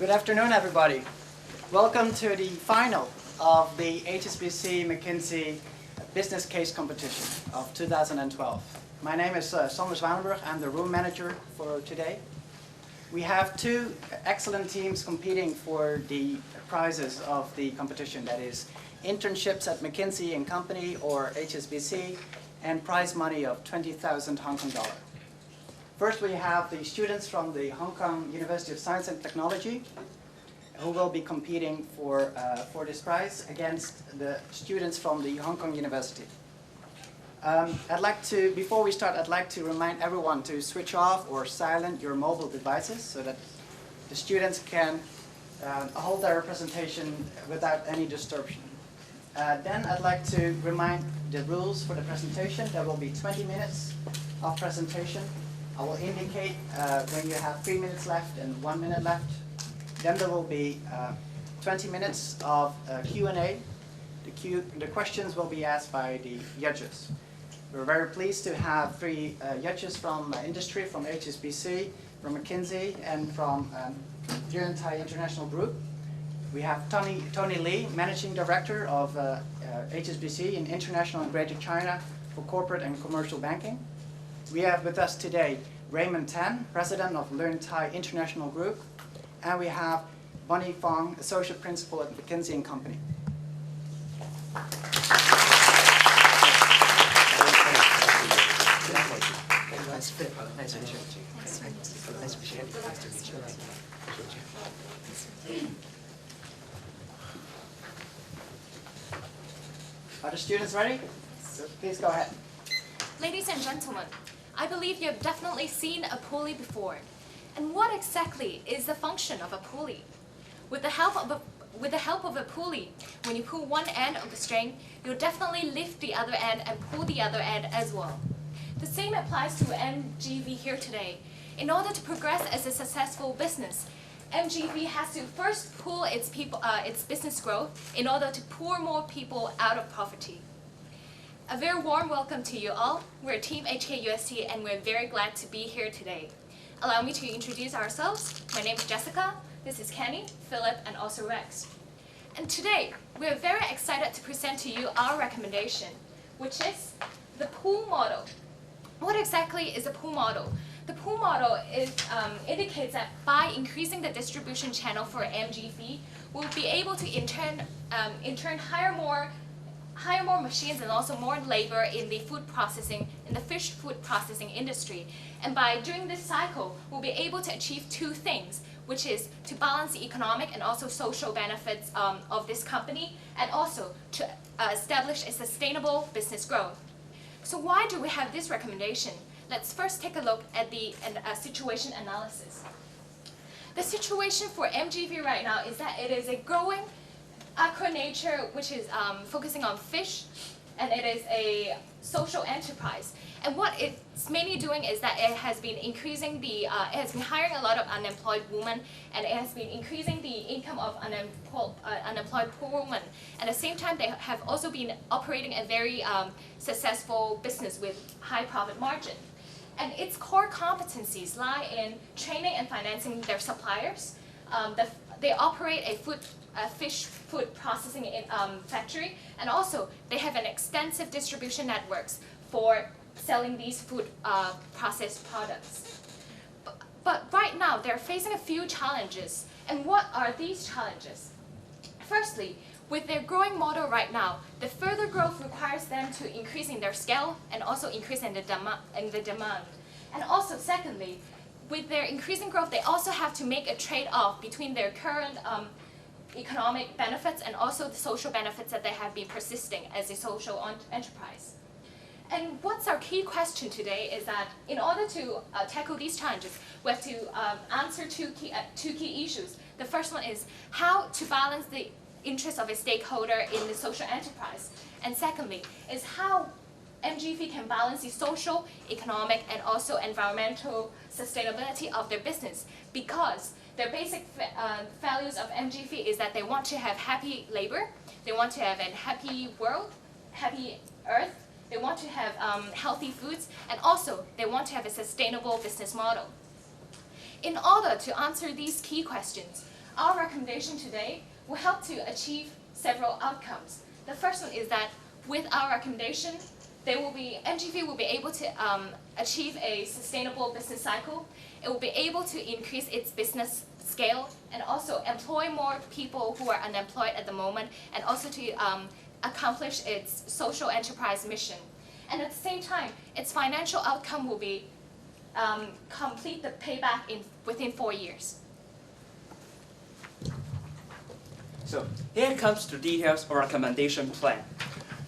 Good afternoon, everybody. Welcome to the final of the HSBC McKinsey Business Case Competition of 2012. My name is Sander Zwanenburg. I'm the room manager for today. We have two excellent teams competing for the prizes of the competition. That is internships at McKinsey & Company or HSBC and prize money of 20,000 Hong Kong dollar. First, we have the students from the Hong Kong University of Science and Technology who will be competing for this prize against the students from the Hong Kong University. Before we start, I'd like to remind everyone to switch off or silent your mobile devices so that the students can hold their presentation without any disruption. Then I'd like to remind the rules for the presentation. There will be 20 minutes of presentation. I will indicate when you have 3 minutes left and 1 minute left. Then there will be 20 minutes of Q&A. The questions will be asked by the judges. We're very pleased to have three judges from industry, from HSBC, from McKinsey, and from Untitled International Group. We have Tony Lee, Managing Director of HSBC in International and Greater China for Corporate and Commercial Banking. We have with us today Raymond Tan, President of Untitled International Group, and we have Bonnie Fong, Associate Principal at McKinsey & Company. Are the students ready? Please go ahead. Ladies and gentlemen, I believe you have definitely seen a pulley before. And what exactly is the function of a pulley? With the help of a pulley, when you pull one end of the string, you'll definitely lift the other end and pull the other end as well. The same applies to MGV here today. In order to progress as a successful business, MGV has to first pull its business growth in order to pull more people out of poverty. A very warm welcome to you all. We're Team HKUST and we're very glad to be here today. Allow me to introduce ourselves. My name is Jessica, this is Kenny, Philip, and also Rex. And today, we're very excited to present to you our recommendation, which is the pool model. What exactly is a pool model? The pool model indicates that by increasing the distribution channel for MGV, we'll be able to in turn hire more machines and also more labor in the fish food processing industry. And by doing this cycle, we'll be able to achieve two things, which is to balance the economic and also social benefits of this company, and also to establish a sustainable business growth. So why do we have this recommendation? Let's first take a look at the situation analysis. The situation for MGV right now is that it is a growing aquaculture which is focusing on fish, and it is a social enterprise. And what it's mainly doing is that it has been increasing it has been hiring a lot of unemployed women, and it has been increasing the income of unemployed poor women. At the same time, they have also been operating a very successful business with high profit margin. And its core competencies lie in training and financing their suppliers. They operate a fish food processing factory, and also they have an extensive distribution networks for selling these food processed products. But right now, they're facing a few challenges. And what are these challenges? Firstly, with their growing model right now, the further growth requires them to increase in their scale and also increase in the demand. And also, secondly, with their increasing growth, they also have to make a trade-off between their current economic benefits and also the social benefits that they have been persisting as a social enterprise. And what's our key question today is that in order to tackle these challenges, we have to answer two key issues. The first one is how to balance the interests of a stakeholder in the social enterprise. And secondly, is how MGV can balance the social, economic, and also environmental sustainability of their business, because their basic values of MGV is that they want to have happy labor, they want to have a happy world, happy earth, they want to have healthy foods, and also they want to have a sustainable business model. In order to answer these key questions, our recommendation today will help to achieve several outcomes. The first one is that with our recommendation, MGV will be able to achieve a sustainable business cycle. It will be able to increase its business scale and also employ more people who are unemployed at the moment, and also to accomplish its social enterprise mission. And at the same time, its financial outcome will be complete the payback within 4 years. So here comes the details of recommendation plan.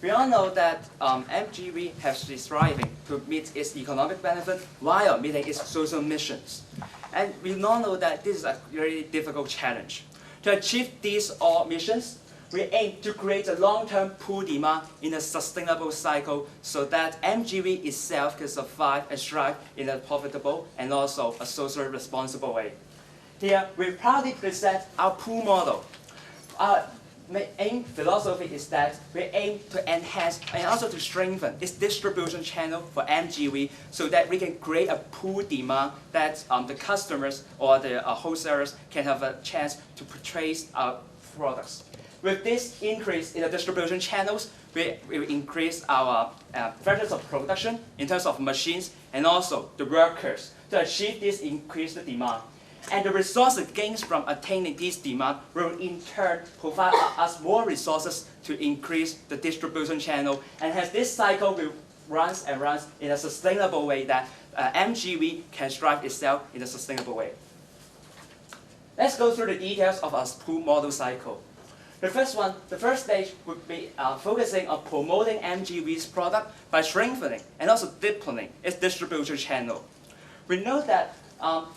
We all know that MGV has been striving to meet its economic benefit while meeting its social missions. And we all know that this is a very difficult challenge. To achieve these all missions, we aim to create a long-term pool demand in a sustainable cycle so that MGV itself can survive and thrive in a profitable and also a socially responsible way. Here, we proudly present our pool model. Our aim philosophy is that we aim to enhance and also to strengthen its distribution channel for MGV so that we can create a pool demand that the customers or the wholesalers can have a chance to purchase our products. With this increase in the distribution channels, we will increase our factors of production in terms of machines and also the workers to achieve this increased demand. And the resources gained from attaining this demand will in turn provide us more resources to increase the distribution channel. And as this cycle will runs and runs in a sustainable way, that MGV can drive itself in a sustainable way. Let's go through the details of our pool model cycle. The first stage would be focusing on promoting MGV's product by strengthening and also deepening its distribution channel. We know that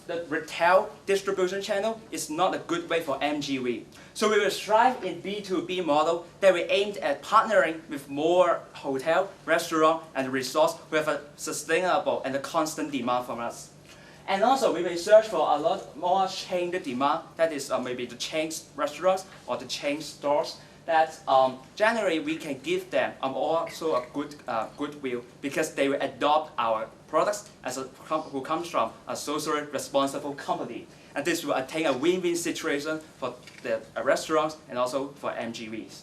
the retail distribution channel is not a good way for MGV. So we will strive in B2B model that we aimed at partnering with more hotel, restaurant, and resorts who have a sustainable and a constant demand from us. And also we will search for a lot more chain demand, that is maybe the chain restaurants or the chain stores, that generally we can give them also a good goodwill because they will adopt our products who comes from a socially responsible company. And this will attain a win-win situation for the restaurants and also for MGVs.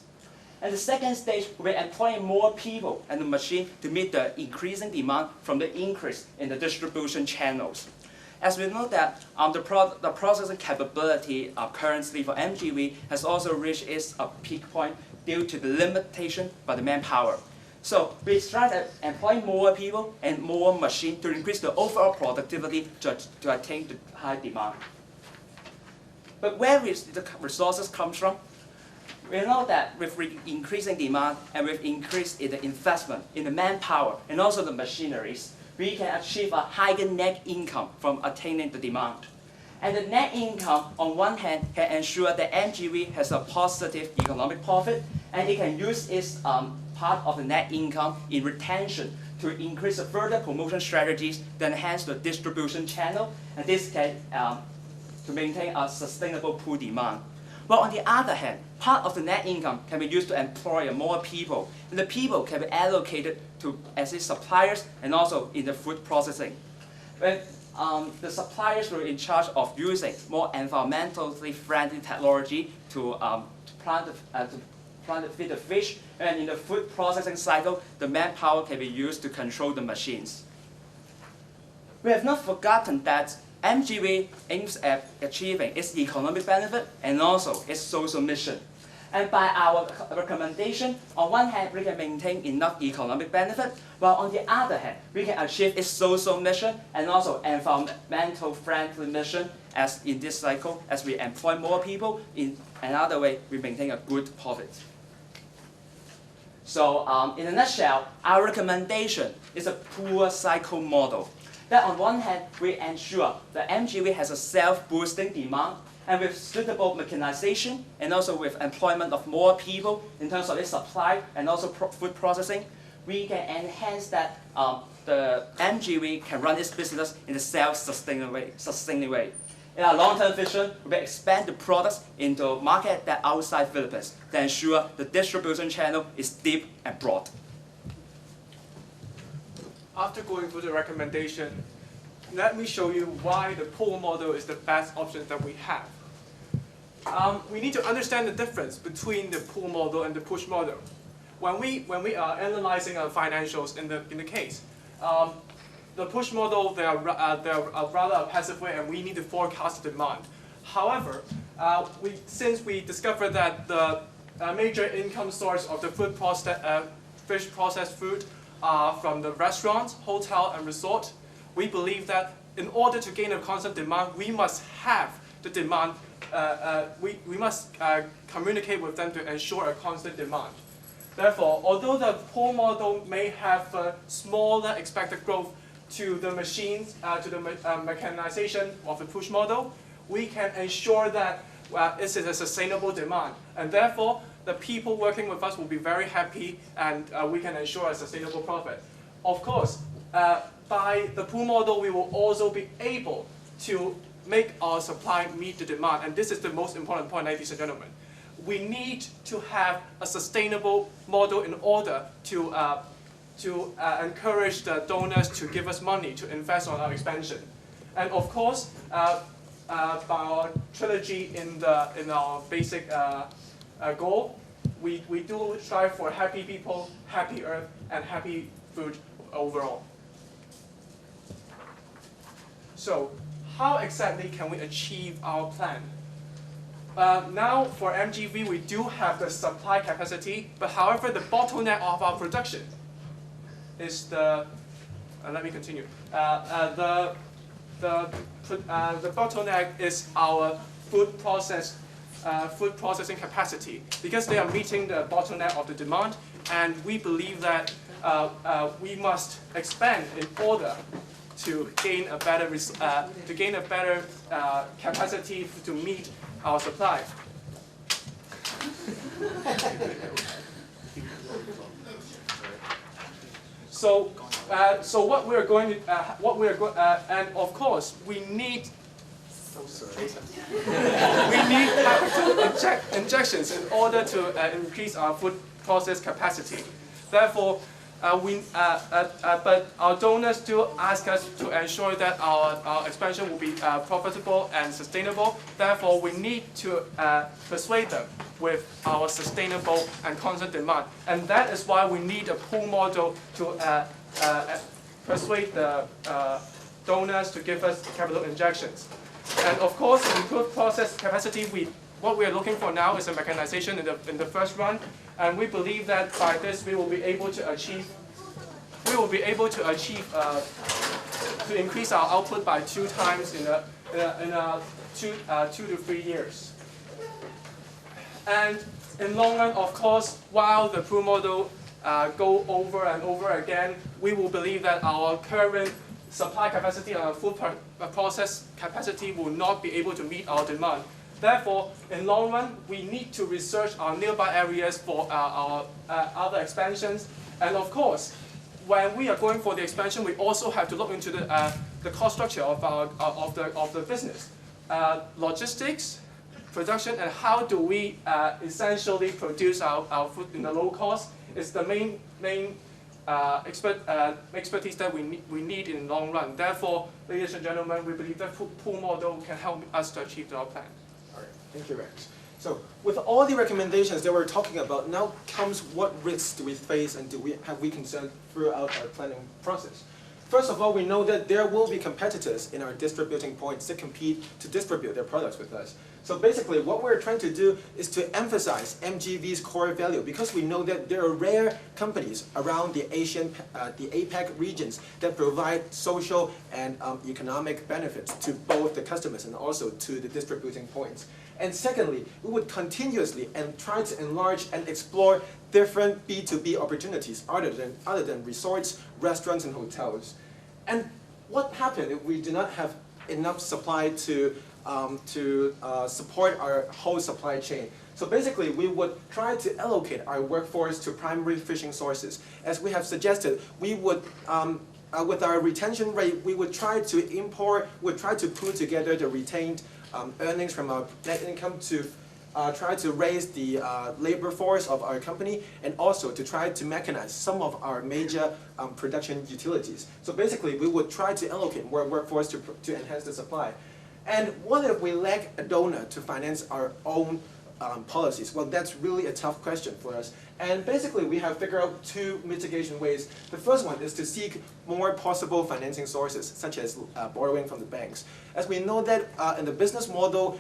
And the second stage, we're employing more people and the machine to meet the increasing demand from the increase in the distribution channels. As we know that the processing capability currently for MGV has also reached its peak point due to the limitation by the manpower. So we try to employ more people and more machines to increase the overall productivity to attain the high demand. But where will the resources come from? We know that with increasing demand and with increase in the investment in the manpower and also the machineries, we can achieve a higher net income from attaining the demand. And the net income, on one hand, can ensure that MGV has a positive economic profit, and it can use its part of the net income in retention to increase the further promotion strategies to enhance the distribution channel, and this can to maintain a sustainable pool demand. But on the other hand, part of the net income can be used to employ more people, and the people can be allocated to as suppliers and also in the food processing. When the suppliers were in charge of using more environmentally friendly technology to plant to feed the fish, and in the food processing cycle, the manpower can be used to control the machines. We have not forgotten that MGV aims at achieving its economic benefit and also its social mission. And by our recommendation, on one hand, we can maintain enough economic benefit, while on the other hand, we can achieve its social mission and also environmental friendly mission as in this cycle, as we employ more people. In another way, we maintain a good profit. So in a nutshell, our recommendation is a pool cycle model. That on one hand, we ensure that MGV has a self-boosting demand, and with suitable mechanization and also with employment of more people in terms of its supply and also food processing, we can enhance that the MGV can run its business in a self-sustaining way. In our long-term vision, we will expand the products into markets that are outside Philippines to ensure the distribution channel is deep and broad. After going through the recommendation, let me show you why the pool model is the best option that we have. we need to understand the difference between the pull model and the push model. When we are analyzing our financials in the case, the push model, they are rather a passive way, and we need to forecast the demand. However, since we discovered that the major income source of the fish processed food are from the restaurants, hotel, and resort, we believe that in order to gain a constant demand, we must have the demand. We must communicate with them to ensure a constant demand. Therefore, although the pull model may have a smaller expected growth to the machines, to the mechanization of the push model, we can ensure that this is a sustainable demand. And therefore, the people working with us will be very happy, and we can ensure a sustainable profit. Of course, by the pull model, we will also be able to make our supply meet the demand. And this is the most important point, ladies and gentlemen. We need to have a sustainable model in order to encourage the donors to give us money to invest on our expansion. And of course, by our trilogy in our basic goal, we do strive for happy people, happy earth, and happy food overall. So, how exactly can we achieve our plan? Now, for MGV, we do have the supply capacity, but however, the bottleneck of our production is the. Let me continue. The bottleneck is our food processing capacity, because they are meeting the bottleneck of the demand, and we believe that we must expand in order to gain a better capacity to meet our supply. So what we are going to, and of course we need. We need capital injections in order to increase our food process capacity. Therefore, but our donors do ask us to ensure that our expansion will be profitable and sustainable. Therefore, we need to persuade them with our sustainable and constant demand. And that is why we need a pull model to persuade the donors to give us capital injections. And of course, to improve process capacity, what we are looking for now is a mechanization in the first run, and we believe that by this we will be able to achieve to increase our output by 2 times in 2 to 3 years. And in long run, of course, while the pull model go over and over again, we will believe that our current supply capacity and our food process capacity will not be able to meet our demand. Therefore, in long run, we need to research our nearby areas for our other expansions. And of course, when we are going for the expansion, we also have to look into the cost structure of the business, logistics, production, and how do we essentially produce our food in a low cost is the main expertise that we need in the long run. Therefore, ladies and gentlemen, we believe that pull model can help us to achieve our plan. All right, thank you, Rex. So, with all the recommendations that we're talking about, now comes what risks do we face and have we concerned throughout our planning process. First of all, we know that there will be competitors in our distributing points that compete to distribute their products with us. So basically, what we're trying to do is to emphasize MGV's core value, because we know that there are rare companies around the APAC regions that provide social and economic benefits to both the customers and also to the distributing points. And secondly, we would continuously and try to enlarge and explore different B2B opportunities other than resorts, restaurants, and hotels. And what happens if we do not have enough supply to support our whole supply chain? So basically, we would try to allocate our workforce to primary fishing sources. As we have suggested, we would, with our retention rate, we would try to pool together the retained earnings from our net income to try to raise the labor force of our company, and also to try to mechanize some of our major production utilities. So basically, we would try to allocate more workforce to enhance the supply. And what if we lack a donor to finance our own policies? Well, that's really a tough question for us. And basically, we have figured out two mitigation ways. The first one is to seek more possible financing sources, such as borrowing from the banks. As we know that in the business model,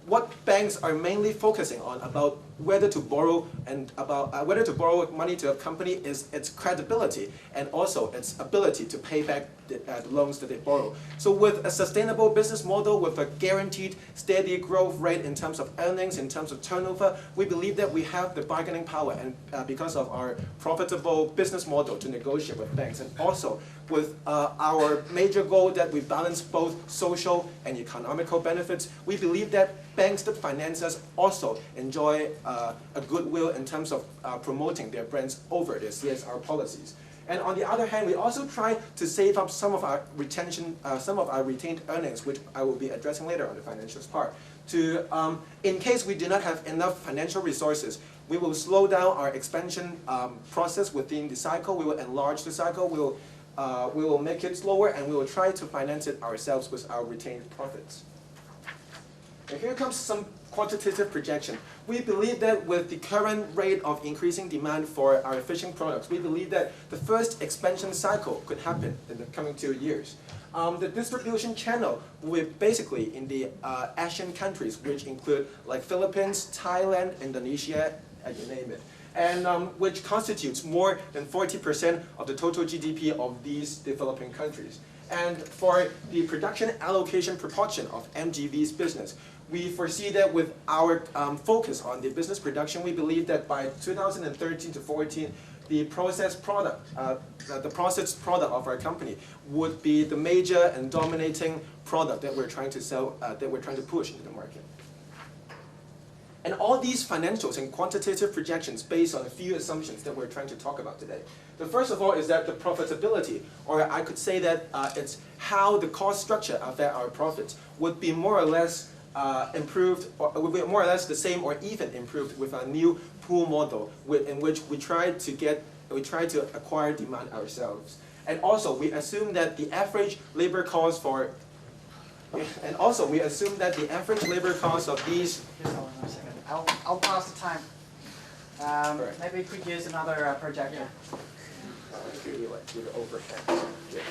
what banks are mainly focusing on about whether to borrow and about whether to borrow money to a company is its credibility and also its ability to pay back the loans that they borrow. So with a sustainable business model, with a guaranteed steady growth rate in terms of earnings, in terms of turnover, we believe that we have the bargaining power and because of our profitable business model to negotiate with banks. And also with our major goal that we balance both social and economical benefits, we believe that banks that finance us also enjoy a goodwill in terms of promoting their brands over their CSR policies. And on the other hand, we also try to save up some of our retained earnings, which I will be addressing later on the financials part. To, in case we do not have enough financial resources, we will slow down our expansion process within the cycle. We will enlarge the cycle. We will make it slower, and we will try to finance it ourselves with our retained profits. And here comes some quantitative projection. We believe that with the current rate of increasing demand for our fishing products, we believe that the first expansion cycle could happen in the coming 2 years. The distribution channel will be basically in the Asian countries, which include like Philippines, Thailand, Indonesia, you name it, and which constitutes more than 40% of the total GDP of these developing countries. And for the production allocation proportion of MGV's business, we foresee that with our focus on the business production, we believe that by 2013 to 14, the processed product of our company would be the major and dominating product that we're trying to sell, that we're trying to push into the market. And all these financials and quantitative projections based on a few assumptions that we're trying to talk about today. The first of all is that the profitability, or I could say that it's how the cost structure affect our profits, would be more or less improved, or would be more or less the same or even improved with a new pool model in which we try to acquire demand ourselves. And also we assume that the average labor cost for of these. Just hold on a second. I'll pause the time. Right. Maybe we could use another projector. Give you the overhead. Yeah.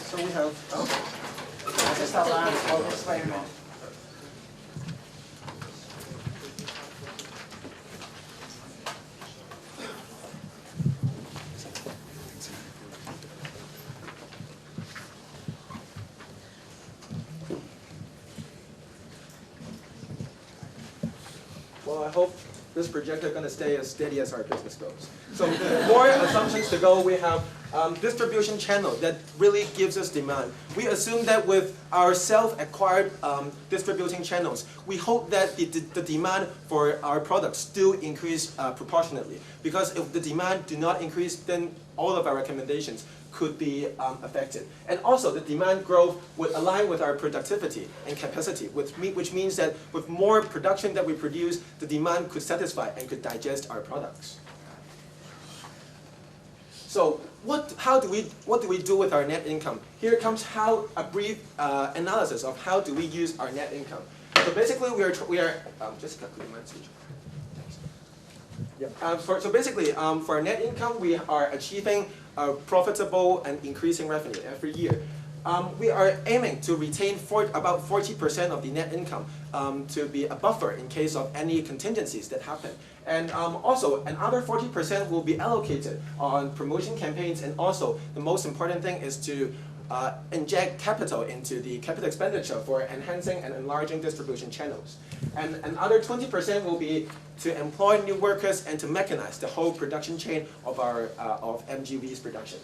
So we have. Just hold on. I'll just wait a minute. Well, I hope this projector is going to stay as steady as our business goes. So more assumptions to go. We have distribution channel that really gives us demand. We assume that with our self-acquired distributing channels, we hope that the demand for our products still increase proportionately. Because if the demand do not increase, then all of our recommendations could be affected. And also the demand growth would align with our productivity and capacity, which means that with more production that we produce, the demand could satisfy and could digest our products. So what do we do with our net income? Here comes a brief analysis of how do we use our net income. So basically we are just calculate my speech. Yeah. So basically, for our net income, we are achieving profitable and increasing revenue every year. We are aiming to retain about 40% of the net income to be a buffer in case of any contingencies that happen. And also, another 40% will be allocated on promotion campaigns, and also the most important thing is to inject capital into the capital expenditure for enhancing and enlarging distribution channels. And another 20% will be to employ new workers and to mechanize the whole production chain of of MGV's production.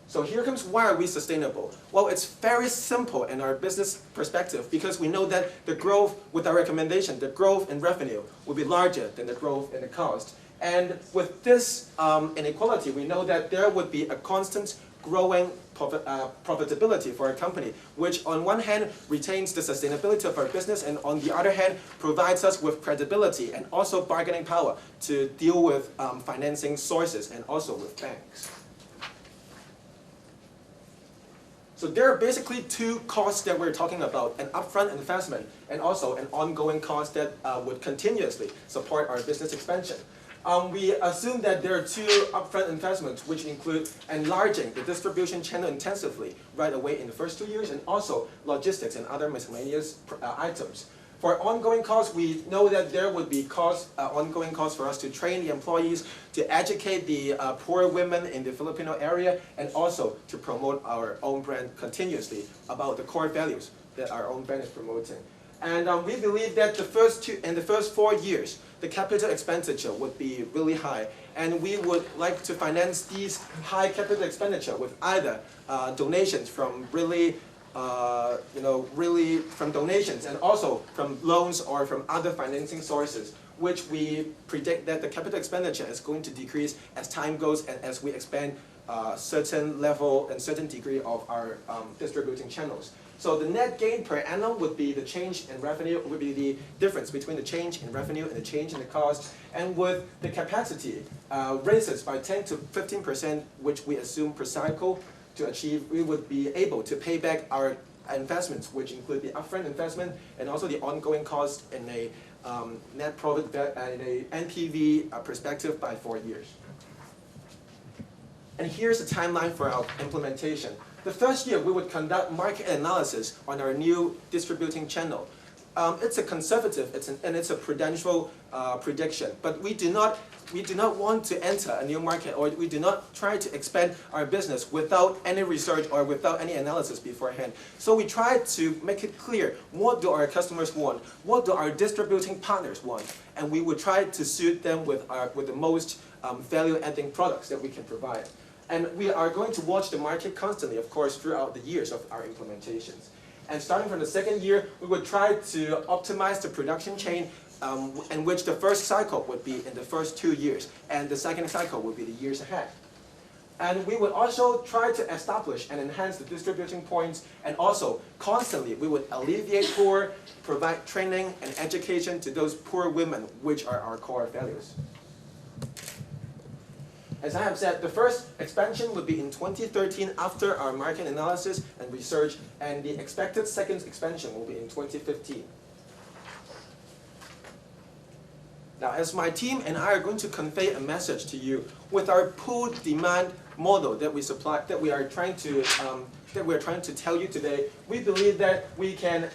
So here comes why are we sustainable? Well, it's very simple in our business perspective because we know that the growth, with our recommendation, the growth in revenue will be larger than the growth in the cost. And with this inequality, we know that there would be a constant growing profitability for our company, which on one hand retains the sustainability of our business, and on the other hand provides us with credibility and also bargaining power to deal with financing sources and also with banks. So there are basically two costs that we're talking about, an upfront investment and also an ongoing cost that would continuously support our business expansion. We assume that there are two upfront investments, which include enlarging the distribution channel intensively right away in the first 2 years, and also logistics and other miscellaneous items. For ongoing costs, we know that there would be ongoing costs for us to train the employees, to educate the poor women in the Filipino area, and also to promote our own brand continuously about the core values that our own brand is promoting. And we believe that in the first 4 years, the capital expenditure would be really high. And we would like to finance these high capital expenditure with either donations from from donations, and also from loans or from other financing sources, which we predict that the capital expenditure is going to decrease as time goes and as we expand certain level and certain degree of our distributing channels. So the net gain per annum would be the change in revenue, would be the difference between the change in revenue and the change in the cost. And with the capacity raises by 10 to 15%, which we assume per cycle to achieve, we would be able to pay back our investments, which include the upfront investment and also the ongoing cost in a net profit in a NPV perspective by 4 years. And here's the timeline for our implementation. The first year, we would conduct market analysis on our new distributing channel. It's a conservative, and it's a prudential prediction, but we do not want to enter a new market, or we do not try to expand our business without any research or without any analysis beforehand. So we try to make it clear, what do our customers want? What do our distributing partners want? And we would try to suit them with the most value-adding products that we can provide. And we are going to watch the market constantly, of course, throughout the years of our implementations. And starting from the second year, we would try to optimize the production chain, in which the first cycle would be in the first 2 years, and the second cycle would be the years ahead. And we would also try to establish and enhance the distributing points, and also constantly we would alleviate poor, provide training and education to those poor women, which are our core values. As I have said, the first expansion would be in 2013 after our market analysis and research, and the expected second expansion will be in 2015. Now, as my team and I are going to convey a message to you with our pooled demand model that we are trying to tell you today, we believe that we can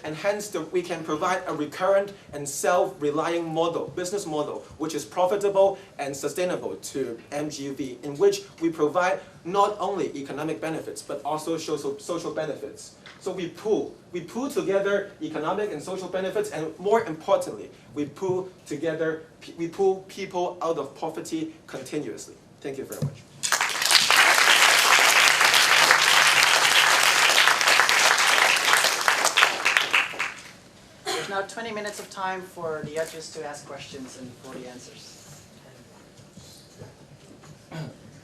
provide a recurrent and self-relying business model, which is profitable and sustainable to MGV, in which we provide not only economic benefits but also social benefits. So we pool together economic and social benefits, and more importantly, we pool people out of poverty continuously. Thank you very much. There's now 20 minutes of time for the judges to ask questions and for the answers.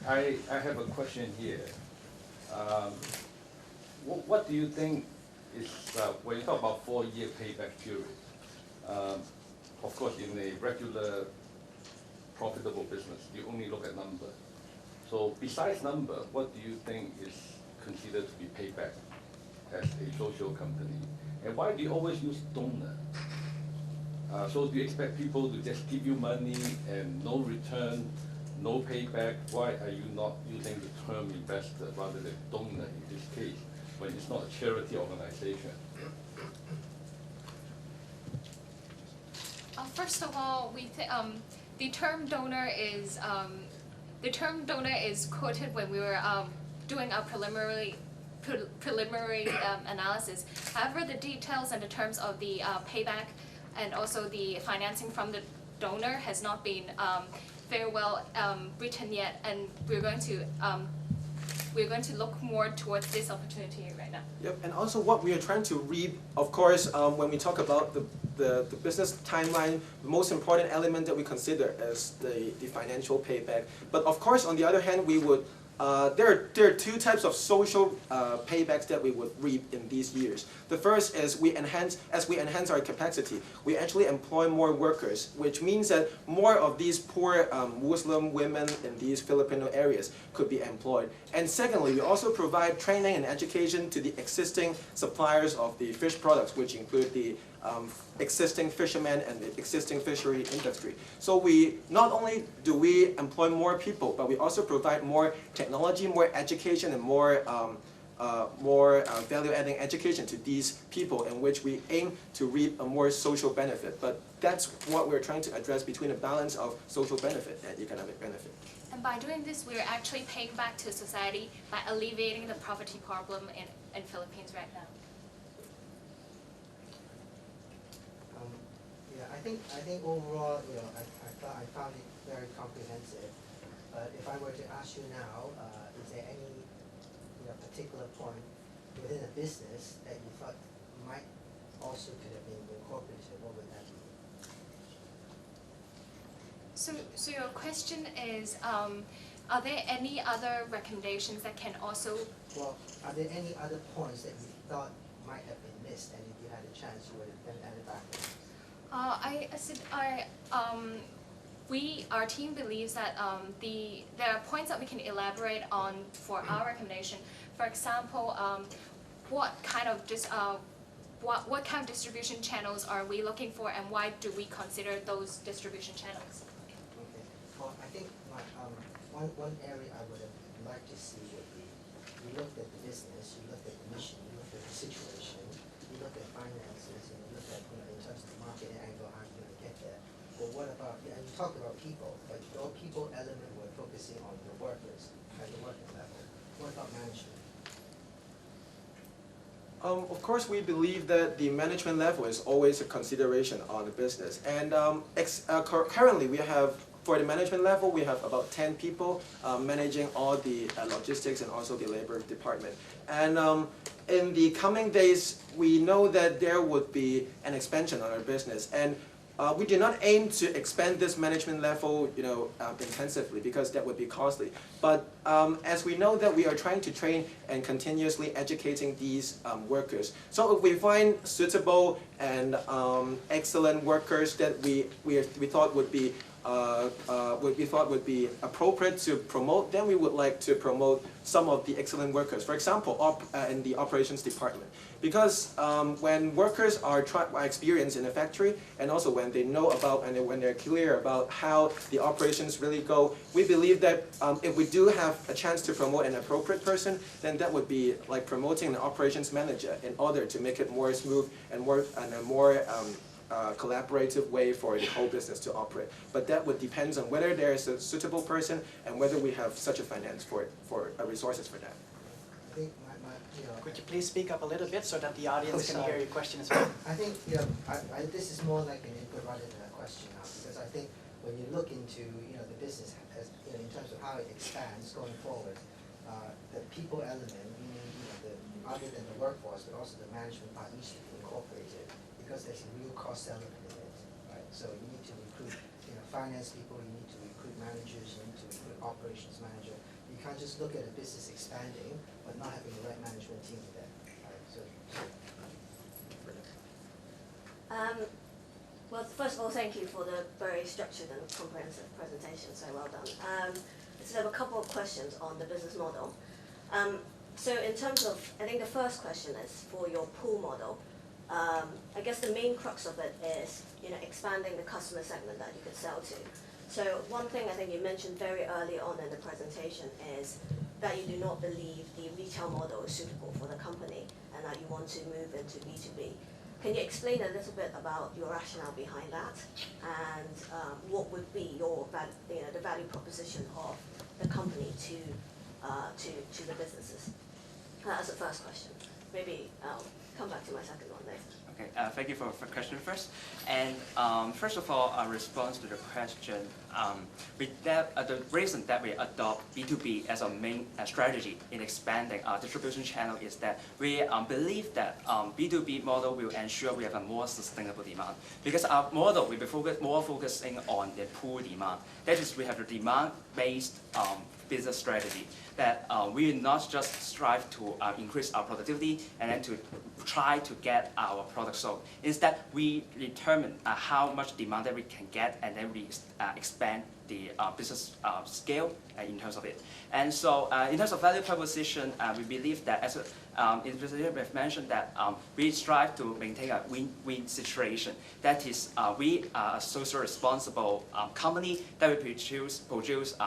I have a question here. What do you think is, when you talk about 4-year payback period, of course in a regular profitable business, you only look at number. So besides number, what do you think is considered to be payback as a social company? And why do you always use donor? So do you expect people to just give you money and no return, no payback? Why are you not using the term investor rather than donor in this case, when it's not a charity organization? First of all, the term donor is quoted when we were doing our preliminary analysis. However, the details and the terms of the payback and also the financing from the donor has not been very well written yet, and we're going to look more towards this opportunity right now. Yep, and also what we are trying to reap, of course, when we talk about the business timeline, the most important element that we consider is the financial payback. But of course, on the other hand, we would there are two types of social paybacks that we would reap in these years. The first is as we enhance our capacity, we actually employ more workers, which means that more of these poor Muslim women in these Filipino areas could be employed. And secondly, we also provide training and education to the existing suppliers of the fish products, which include the existing fishermen and the existing fishery industry. So we not only do we employ more people, but we also provide more technology, more education, and more value-adding education to these people, in which we aim to reap a more social benefit. But that's what we're trying to address between a balance of social benefit and economic benefit. And by doing this, we're actually paying back to society by alleviating the poverty problem in Philippines right now. Yeah, I think overall, I found it very comprehensive. But if I were to ask you now, is there any particular point within a business that you thought might also could have been incorporated? What would that be? So your question is, are there any other recommendations that can also? Well, are there any other points that you thought might have been missed, and if you had a chance, you would have then added back? Our team believes that there are points that we can elaborate on for our recommendation. For example, what kind of distribution channels are we looking for, and why do we consider those distribution channels? Okay. Well, I think one area I would have liked to see would be, you looked at the business, you looked at the mission, you looked at the situation, you looked at finances, and you looked at in terms of the market angle, how you're going to get there. But what about, and you talked about people, but your people element, we're focusing on the workers at the working level. What about management? Of course, we believe that the management level is always a consideration on the business. And currently, we have, for the management level, we have about 10 people managing all the logistics and also the labor department. And in the coming days, we know that there would be an expansion on our business. And we do not aim to expand this management level, intensively, because that would be costly. But as we know that we are trying to train and continuously educating these workers. So if we find suitable and excellent workers that we thought would be appropriate to promote, then we would like to promote some of the excellent workers. For example, in the operations department. Because when workers are experienced in a factory, and also when they know about and when they're clear about how the operations really go, we believe that if we do have a chance to promote an appropriate person, then that would be like promoting an operations manager in order to make it more smooth and a more collaborative way for the whole business to operate. But that would depend on whether there is a suitable person and whether we have such a finance for resources for that. I think Could you please speak up a little bit so that the audience can hear your question as well? I think this is more like an input rather than a question now, because I think when you look into the business as in terms of how it expands going forward, the people element, meaning other than the workforce, but also the management part needs to be incorporated, because there's a real cost element in it, right? So you need to recruit finance people, you need to recruit managers, you need to recruit operations manager. You can't just look at a business expanding but not having the right management team there. Right? Well, first of all, thank you for the very structured and comprehensive presentation, so well done. So I have a couple of questions on the business model. So in terms of, I think the first question is for your pool model. I guess the main crux of it is expanding the customer segment that you could sell to. So one thing I think you mentioned very early on in the presentation is that you do not believe the retail model is suitable for the company and that you want to move into B2B. Can you explain a little bit about your rationale behind that, and what would be your the value proposition of the company to the businesses? That's the first question. Maybe I'll come back to my second one later. Okay, thank you for the question first. And first of all, a response to the question, the reason that we adopt B2B as a main strategy in expanding our distribution channel is that we believe that B2B model will ensure we have a more sustainable demand. Because our model will be more focusing on the pool demand. That is, we have the demand-based business strategy that we will not just strive to increase our productivity and then to try to get our product sold. Instead, we determine how much demand that we can get, and then we expand the business scale in terms of it. And so in terms of value proposition, we believe that as in the presentation we have mentioned that we strive to maintain a win-win situation. That is, we are a social responsible company that we produce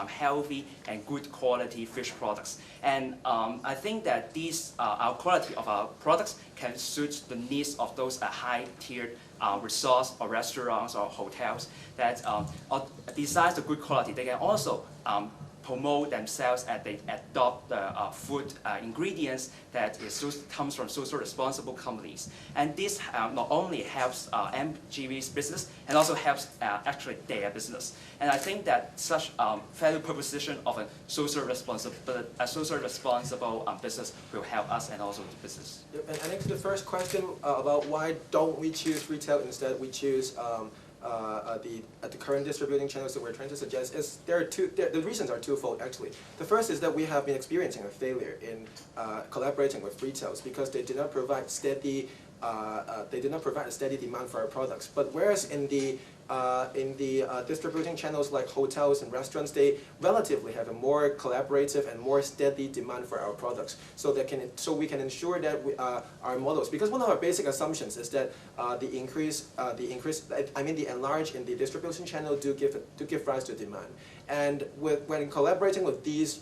healthy and good quality fish products. And I think that these our quality of our products can suit the needs of those high-tiered resorts or restaurants or hotels that besides the good quality, they can also promote themselves and they adopt the food ingredients that comes from social responsible companies. And this not only helps MGV's business and also helps actually their business. And I think that such value proposition of a social responsible business will help us and also the business. Yep, and I think to the first question about why don't we choose retail, instead we choose the current distributing channels that we're trying to suggest, is the reasons are twofold actually. The first is that we have been experiencing a failure in collaborating with retailers because they did not provide a steady demand for our products. But whereas in the distributing channels like hotels and restaurants, they relatively have a more collaborative and more steady demand for our products. So we can ensure that our models, because one of our basic assumptions is that the enlarge in the distribution channel do give rise to demand. And when collaborating with these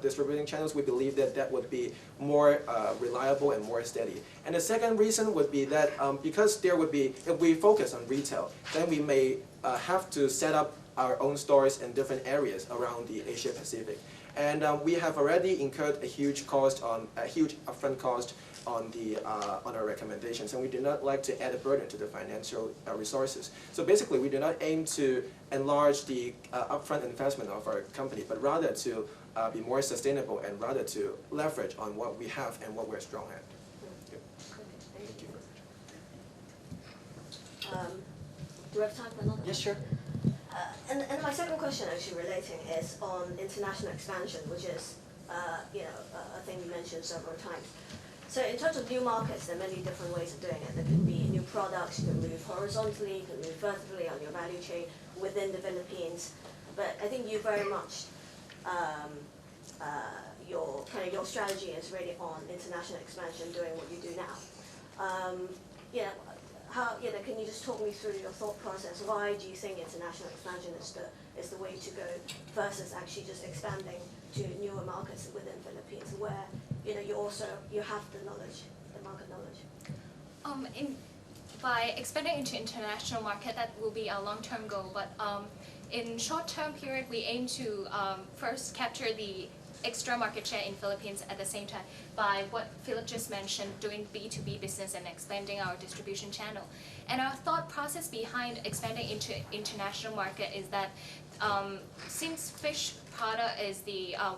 distributing channels, we believe that would be more reliable and more steady. And the second reason would be that because if we focus on retail, then we may have to set up our own stores in different areas around the Asia Pacific. And we have already incurred a huge upfront cost on our recommendations, and we do not like to add a burden to the financial resources. So basically, we do not aim to enlarge the upfront investment of our company, but rather to be more sustainable and rather to leverage on what we have and what we're strong at. Yep. Thank you very much. Do we have time for another? Yes, sure. And my second question, actually relating, is on international expansion, which is a thing you mentioned several times. So in terms of new markets, there are many different ways of doing it. There can be new products, you can move horizontally, you can move vertically on your value chain within the Philippines. But I think you very much, your strategy is really on international expansion, doing what you do now. Can you just talk me through your thought process? Why do you think international expansion is the way to go versus actually just expanding to newer markets within Philippines, where you have the knowledge, the market knowledge? By expanding into international market, that will be our long-term goal. But in short-term period, we aim to first capture the extra market share in Philippines at the same time by what Philip just mentioned, doing B2B business and expanding our distribution channel. And our thought process behind expanding into international market is that since fish product is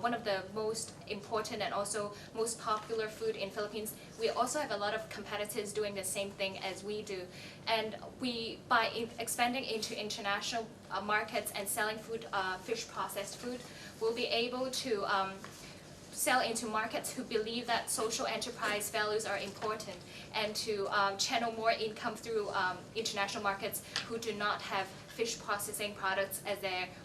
one of the most important and also most popular food in Philippines, we also have a lot of competitors doing the same thing as we do. And by expanding into international markets and selling fish processed food, we'll be able to sell into markets who believe that social enterprise values are important, and to channel more income through international markets who do not have fish processing products as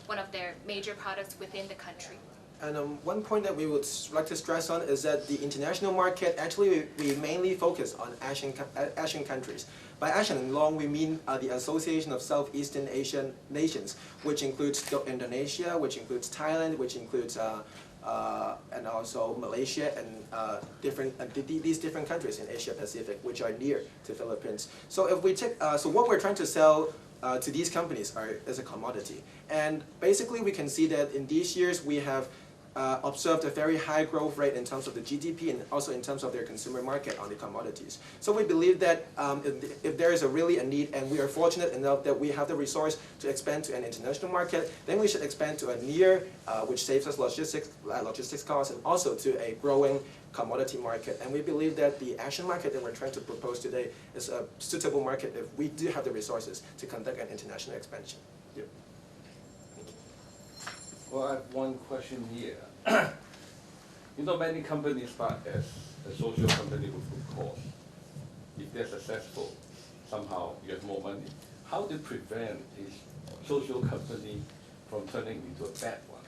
one of their major products within the country. And one point that we would like to stress on is that the international market, actually we mainly focus on Asian countries. By Asian and long, we mean the Association of Southeastern Asian Nations, which includes Indonesia, which includes Thailand, which includes and also Malaysia and these different countries in Asia Pacific, which are near to Philippines. So if we take, so what we're trying to sell to these companies is a commodity. And basically we can see that in these years we have observed a very high growth rate in terms of the GDP and also in terms of their consumer market on the commodities. So we believe that if there is really a need and we are fortunate enough that we have the resource to expand to an international market, then we should expand to a near, which saves us logistics costs, and also to a growing commodity market. And we believe that the Asian market that we're trying to propose today is a suitable market if we do have the resources to conduct an international expansion. Yep. Thank you. Well, I have one question here. You know, many companies start as a social company with good cause. If they're successful, somehow you have more money. How do you prevent a social company from turning into a bad one?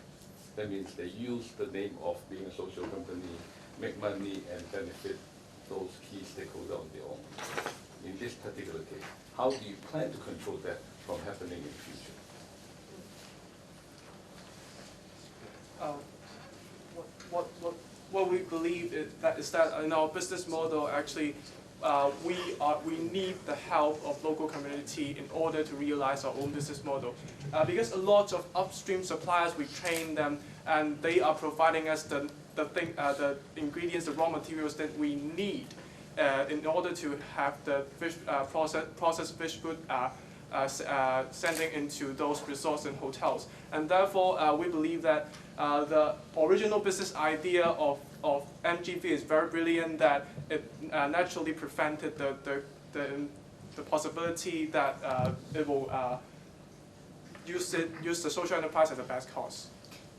That means they use the name of being a social company, make money and benefit those key stakeholders on their own. In this particular case, how do you plan to control that from happening in the future? What we believe is that in our business model, actually, we need the help of local community in order to realize our own business model. Because a lot of upstream suppliers, we train them, and they are providing us the ingredients, the raw materials that we need in order to have the fish, processed fish food sending into those resorts and hotels. And therefore, we believe that the original business idea of MGV is very brilliant, that it naturally prevented the possibility that it will use the social enterprise as a best cause.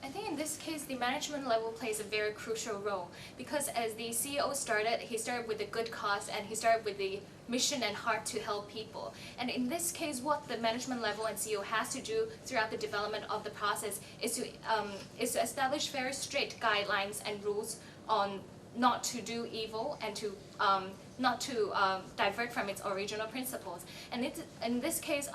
I think in this case, the management level plays a very crucial role, because as the CEO started, he started with a good cause and he started with the mission and heart to help people. And in this case, what the management level and CEO has to do throughout the development of the process is to establish very strict guidelines and rules on not to do evil and to not to divert from its original principles. And in this case,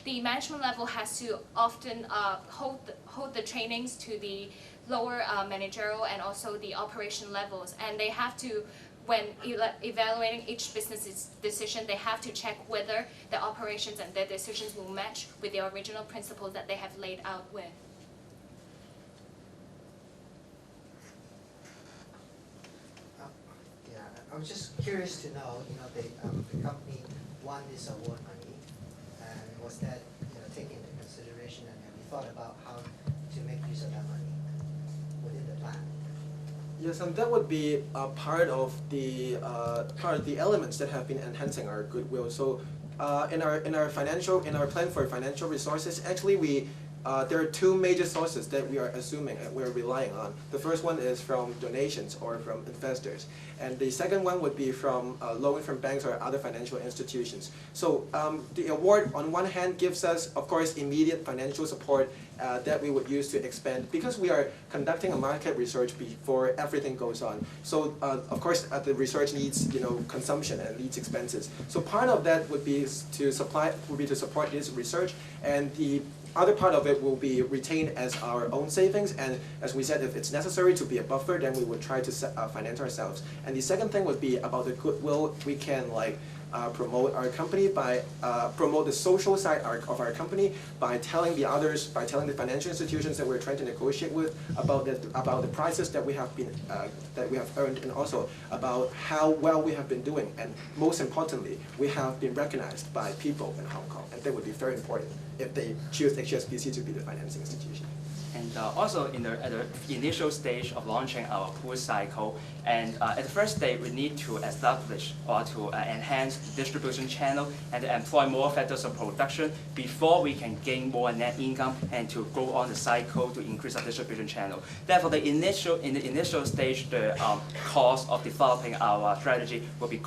the management level has to often hold the trainings to the lower managerial and also the operation levels. And they have to, when evaluating each business's decision, they have to check whether the operations and their decisions will match with the original principles that they have laid out with. I was just curious to know, the company won this award money, and was that, taken into consideration, and have you thought about how to make use of that money within the plan? Yes, and that would be part of the elements that have been enhancing our goodwill. So, in our plan for financial resources, actually there are two major sources that we are assuming and we're relying on. The first one is from donations or from investors, and the second one would be from loan from banks or other financial institutions. So the award on one hand gives us, of course, immediate financial support that we would use to expand, because we are conducting a market research before everything goes on. So of course the research needs consumption and needs expenses. So part of that would be to support this research, and the other part of it will be retained as our own savings, and as we said, if it's necessary to be a buffer, then we would try to finance ourselves. And the second thing would be about the goodwill we can promote our company by promote the social side of our company by telling the financial institutions that we're trying to negotiate with about the prices that we have earned, and also about how well we have been doing, and most importantly, we have been recognized by people in Hong Kong, and that would be very important if they choose HSBC to be the financing institution. And also at the initial stage of launching our pool cycle, and at the first stage we need to establish or to enhance the distribution channel and to employ more factors of production before we can gain more net income and to go on the cycle to increase our distribution channel. Therefore, in the initial stage, the cost of developing our strategy will be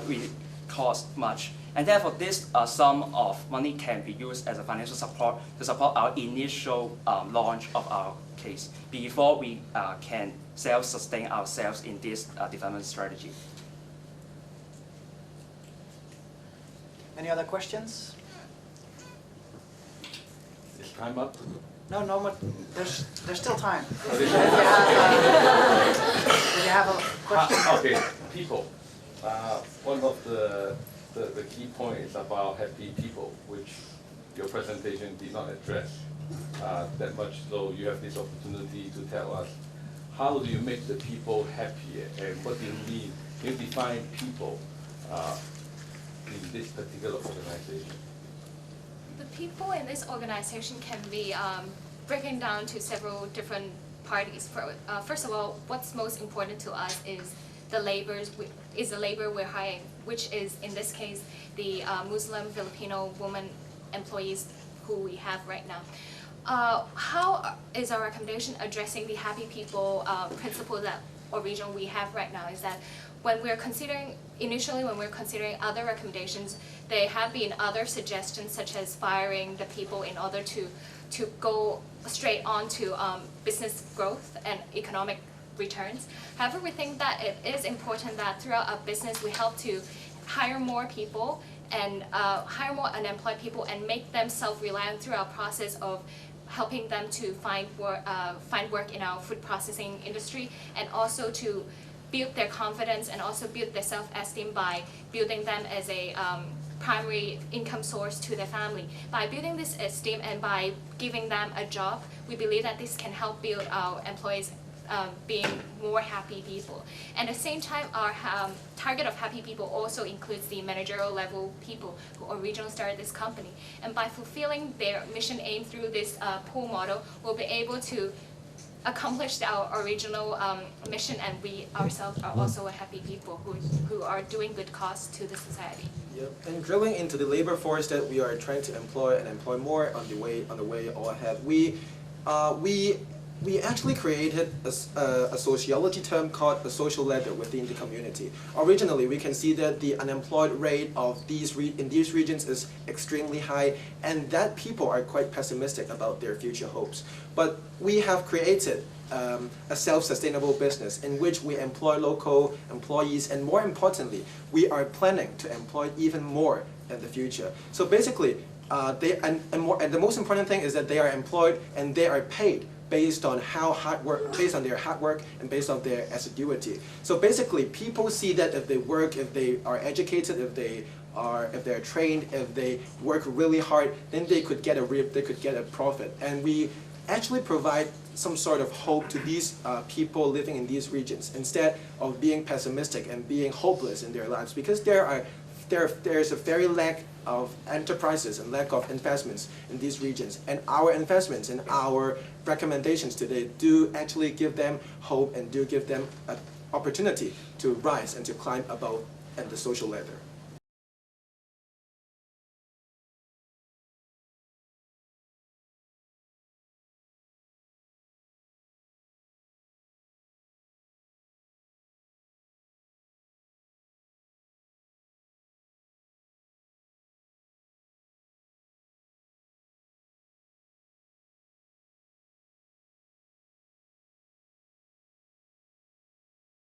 really cost much. And therefore, this sum of money can be used as a financial support to support our initial launch of our case before we can self-sustain ourselves in this development strategy. Any other questions? Is time up? No, more. There's still time. Did you have a question? Okay, people. One of the key points about happy people, which your presentation did not address. that much. So you have this opportunity to tell us, how do you make the people happier, and what do you mean? Can you define people in this particular organization? The people in this organization can be broken down to several different parties. First of all, what's most important to us is the labor we're hiring, which is in this case the Muslim Filipino women employees who we have right now. How is our recommendation addressing the happy people principle that or region we have right now is that when we're considering, initially when we're considering other recommendations, there have been other suggestions such as firing the people in order to go straight on to business growth and economic returns. However, we think that it is important that throughout our business we help to hire more people and hire more unemployed people and make them self-reliant through our process of helping them to find work in our food processing industry, and also to build their confidence and also build their self-esteem by building them as a primary income source to their family. By building this esteem and by giving them a job, we believe that this can help build our employees being more happy people. And at the same time, our target of happy people also includes the managerial level people who originally started this company. And by fulfilling their mission aim through this pool model, we'll be able to accomplish our original mission, and we ourselves are also a happy people who are doing good cause to the society. Yep. And drilling into the labor force that we are trying to employ and employ more on the way all ahead, we actually created a sociology term called the social ladder within the community. Originally, we can see that the unemployed rate of in these regions is extremely high, and that people are quite pessimistic about their future hopes. But we have created a self-sustainable business in which we employ local employees, and more importantly, we are planning to employ even more in the future. So basically, the most important thing is that they are employed and they are paid based on based on their hard work and based on their assiduity. So basically, people see that if they work, if they are educated, if they're trained, if they work really hard, then they could get a profit. And we actually provide some sort of hope to these people living in these regions instead of being pessimistic and being hopeless in their lives, because there's a very lack of enterprises and lack of investments in these regions. And our investments and our recommendations today do actually give them hope and do give them an opportunity to rise and to climb above in the social ladder.